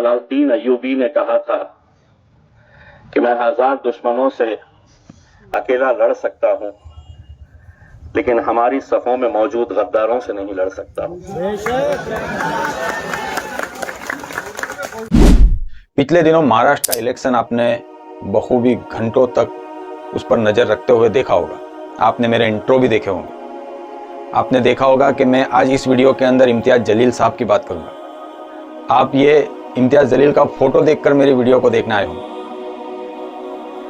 Salauddin Ayyubi ने कहा था कि मैं 1000 दुश्मनों से अकेला लड़ सकता हूं, लेकिन हमारी सफों में मौजूद गद्दारों से नहीं लड़ सकता हूं। पिछले दिनों महाराष्ट्र का इलेक्शन आपने बखूबी घंटों तक उस पर नजर रखते हुए देखा होगा। आपने मेरे इंट्रो भी देखे होंगे। आपने देखा होगा कि मैं आज इस वीडियो के अंदर इम्तियाज जलील साहब की बात करूंगा। आप ये इम्तियाज जलील का फोटो देखकर मेरी वीडियो को देखने आए होंगे।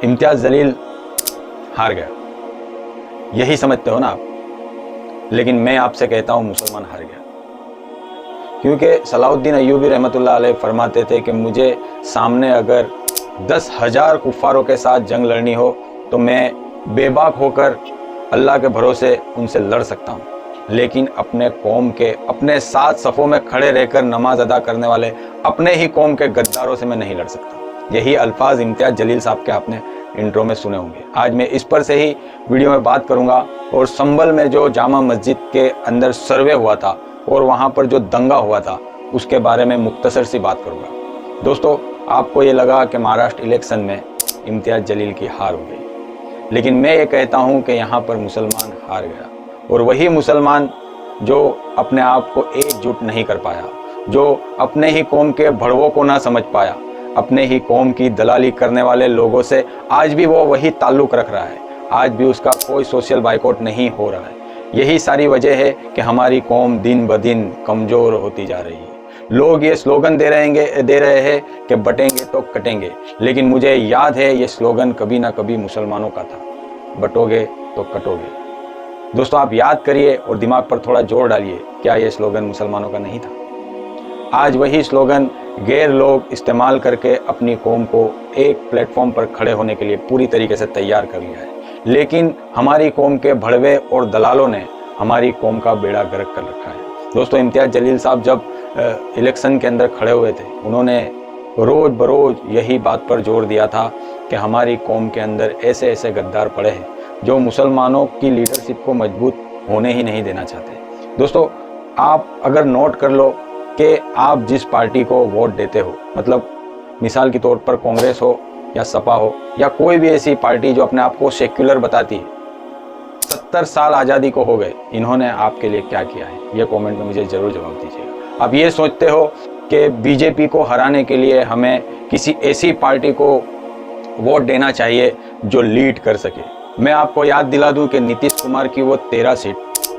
इम्तियाज जलील हार गया, यही समझते हो ना आप, लेकिन मैं आपसे कहता हूं मुसलमान हार गया। क्योंकि सलाउद्दीन अय्यूबी रहमतुल्लाह अलैह फरमाते थे कि मुझे सामने अगर 10,000 कुफ्फारों के साथ जंग लड़नी हो तो मैं बेबाक होकर अल्लाह के भरोसे उनसे लड़ सकता हूं, लेकिन अपने कौम के अपने साथ सफ़ों में खड़े रहकर नमाज अदा करने वाले अपने ही कौम के गद्दारों से मैं नहीं लड़ सकता। यही अल्फाज इम्तियाज जलील साहब के आपने इंट्रो में सुने होंगे। आज मैं इस पर से ही वीडियो में बात करूंगा और संभल में जो जामा मस्जिद के अंदर सर्वे हुआ था और वहां पर जो दंगा हुआ था उसके बारे में मुख्तसर सी बात करूंगा। दोस्तों, आपको ये लगा कि महाराष्ट्र इलेक्शन में इम्तियाज जलील की हार हो गई, लेकिन मैं ये कहता हूं कि यहाँ पर मुसलमान हार गया। और वही मुसलमान जो अपने आप को एकजुट नहीं कर पाया, जो अपने ही कौम के भड़वों को ना समझ पाया, अपने ही कौम की दलाली करने वाले लोगों से आज भी वो वही ताल्लुक रख रहा है, आज भी उसका कोई सोशल बाइकआउट नहीं हो रहा है। यही सारी वजह है कि हमारी कौम दिन ब दिन कमज़ोर होती जा रही है। लोग ये स्लोगन दे रहे हैं कि बटेंगे तो कटेंगे, लेकिन मुझे याद है ये स्लोगन कभी ना कभी मुसलमानों का था, बटोगे तो कटोगे। दोस्तों, आप याद करिए और दिमाग पर थोड़ा जोर डालिए, क्या ये स्लोगन मुसलमानों का नहीं था? आज वही स्लोगन गैर लोग इस्तेमाल करके अपनी कौम को एक प्लेटफॉर्म पर खड़े होने के लिए पूरी तरीके से तैयार कर लिया है, लेकिन हमारी कौम के भड़वे और दलालों ने हमारी कौम का बेड़ा गर्क कर रखा है। दोस्तों, इम्तियाज जलील साहब जब इलेक्शन के अंदर खड़े हुए थे, उन्होंने रोज़ बरोज़ यही बात पर जोर दिया था कि हमारी कौम के अंदर ऐसे ऐसे गद्दार पड़े हैं जो मुसलमानों की लीडरशिप को मजबूत होने ही नहीं देना चाहते। दोस्तों, आप अगर नोट कर लो कि आप जिस पार्टी को वोट देते हो, मतलब मिसाल के तौर पर कांग्रेस हो या सपा हो या कोई भी ऐसी पार्टी जो अपने आप को सेक्युलर बताती है, 70 साल आज़ादी को हो गए, इन्होंने आपके लिए क्या किया है? ये कमेंट में मुझे ज़रूर जवाब दीजिएगा। आप ये सोचते हो कि बीजेपी को हराने के लिए हमें किसी ऐसी पार्टी को वोट देना चाहिए जो लीड कर सके। मैं आपको याद दिला दूं कि नीतीश कुमार की वो 13 सीट,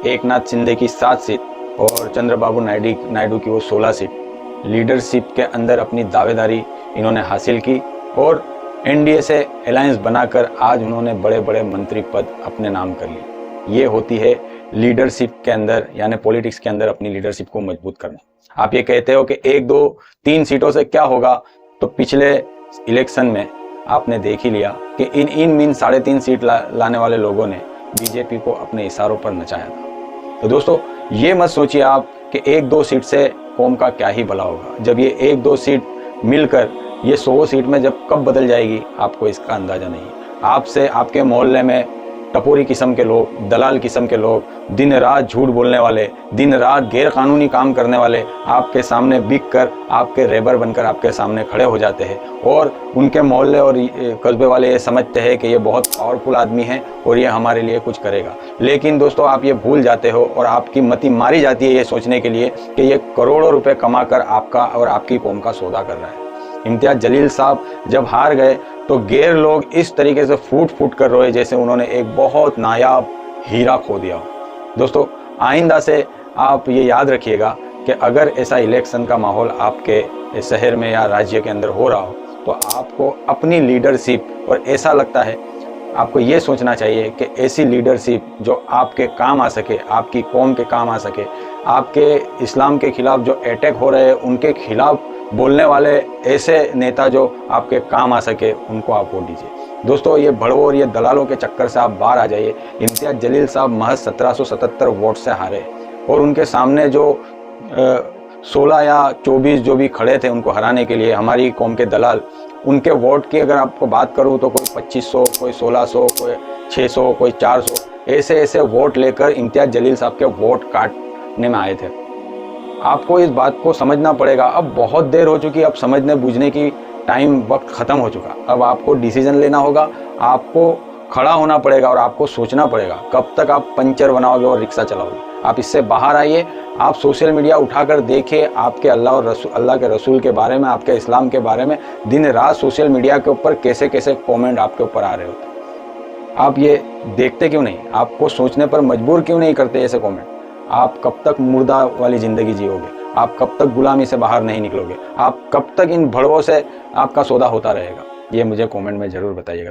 एकनाथ शिंदे की 7 सीट और चंद्रबाबू नायडू की वो 16 सीट लीडरशिप के अंदर अपनी दावेदारी इन्होंने हासिल की और एनडीए से अलायंस बनाकर आज उन्होंने बड़े बड़े मंत्री पद अपने नाम कर लिए। ये होती है लीडरशिप के अंदर, यानी पॉलिटिक्स के अंदर अपनी लीडरशिप को मजबूत करना। आप ये कहते हो कि 1, 2, 3 सीटों से क्या होगा, तो पिछले इलेक्शन में आपने देख ही लिया कि इन 3.5 सीट लाने वाले लोगों ने बीजेपी को अपने इशारों पर नचाया था। तो दोस्तों, ये मत सोचिए आप कि 1-2 सीट से कौम का क्या ही भला होगा। जब ये 1-2 सीट मिलकर ये 100 सीट में जब कब बदल जाएगी, आपको इसका अंदाजा नहीं। आपसे आपके मोहल्ले में टपोरी किस्म के लोग, दलाल किस्म के लोग, दिन रात झूठ बोलने वाले, दिन रात गैर कानूनी काम करने वाले आपके सामने बिक कर, आपके रेबर बनकर आपके सामने खड़े हो जाते हैं और उनके मोहल्ले और कस्बे वाले ये समझते हैं कि ये बहुत पावरफुल आदमी है और ये हमारे लिए कुछ करेगा। लेकिन दोस्तों, आप ये भूल जाते हो और आपकी मति मारी जाती है ये सोचने के लिए कि ये करोड़ों रुपए कमा कर आपका और आपकी कौम का सौदा कर रहा है। इम्तियाज जलील साहब जब हार गए तो गैर लोग इस तरीके से फूट कर रोए जैसे उन्होंने एक बहुत नायाब हीरा खो दिया। दोस्तों, आइंदा से आप ये याद रखिएगा कि अगर ऐसा इलेक्शन का माहौल आपके शहर में या राज्य के अंदर हो रहा हो तो आपको अपनी लीडरशिप, और ऐसा लगता है आपको ये सोचना चाहिए कि ऐसी लीडरशिप जो आपके काम आ सके, आपकी कौम के काम आ सके, आपके इस्लाम के खिलाफ जो अटैक हो रहे हैं उनके खिलाफ बोलने वाले ऐसे नेता जो आपके काम आ सके, उनको आप वोट दीजिए। दोस्तों, ये भड़वों और ये दलालों के चक्कर से आप बाहर आ जाइए। इम्तियाज जलील साहब महज 1777 वोट से हारे और उनके सामने जो 16 या 24 जो भी खड़े थे उनको हराने के लिए हमारी कौम के दलाल, उनके वोट की अगर आपको बात करूं तो कोई 2500, कोई 1600, कोई 600, कोई 400 ऐसे वोट लेकर इम्तियाज जलील साहब के वोट काटने में आए थे। आपको इस बात को समझना पड़ेगा। अब बहुत देर हो चुकी, अब समझने बूझने की टाइम, वक्त ख़त्म हो चुका। अब आपको डिसीजन लेना होगा, आपको खड़ा होना पड़ेगा और आपको सोचना पड़ेगा कब तक आप पंचर बनाओगे और रिक्शा चलाओगे। आप इससे बाहर आइए, आप सोशल मीडिया उठाकर देखिए, आपके अल्लाह के रसूल के बारे में, आपके इस्लाम के बारे में दिन रात सोशल मीडिया के ऊपर कैसे कैसे कमेंट आपके ऊपर आ रहे होते। आप ये देखते क्यों नहीं? आपको सोचने पर मजबूर क्यों नहीं करते ऐसे कमेंट? आप कब तक मुर्दा वाली ज़िंदगी जियोगे? आप कब तक गुलामी से बाहर नहीं निकलोगे? आप कब तक इन भड़वों से आपका सौदा होता रहेगा? ये मुझे कमेंट में ज़रूर बताइएगा।